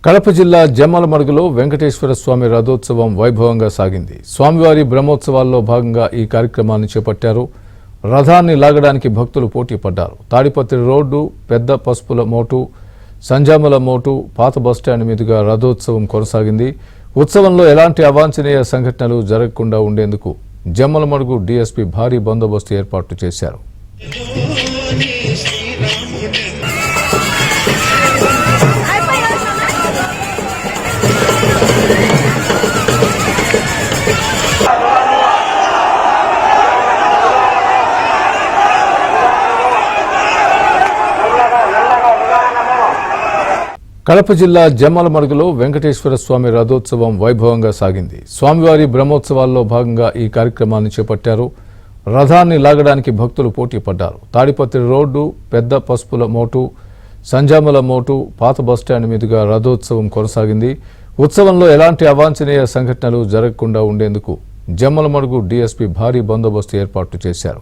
కడప జిల్లా జమ్మలమడుగులో వెంకటేశ్వర స్వామి రథోత్సవం వైభవంగా సాగింది. స్వామివారి బ్రహ్మోత్సవాల్లో భాగంగా ఈ కార్యక్రమాన్ని చేపట్టారు. రథాన్ని లాగడానికి భక్తులు పోటీ పడ్డారు. తాడిపత్రి రోడ్డు, పెద్ద పసుపుల మోటు, సంజామల మోటు, పాత బస్టాండ్ మీదుగా రథోత్సవం కొనసాగింది. ఉత్సవంలో ఎలాంటి అవాంఛనీయ సంఘటనలు జరగకుండా ఉండేందుకు జమ్మలమడుగు డీఎస్పీ భారీ బందోబస్తు ఏర్పాట్లు చేశారు. కడప జిల్లా జమ్మలమడుగులో వెంకటేశ్వర స్వామి రథోత్సవం వైభవంగా సాగింది. స్వామివారి బ్రహ్మోత్సవాల్లో భాగంగా ఈ కార్యక్రమాన్ని చేపట్టారు. రథాన్ని లాగడానికి భక్తులు పోటీ పడ్డారు. తాడిపత్రి రోడ్డు, పెద్ద పసుపుల మోటు, సంజామల మోటు, పాత బస్టాండ్ మీదుగా రథోత్సవం కొనసాగింది. ఉత్సవంలో ఎలాంటి అవాంఛనీయ సంఘటనలు జరగకుండా ఉండేందుకు జమ్మలమడుగు డీఎస్పీ భారీ బందోబస్తు ఏర్పాట్లు చేశారు.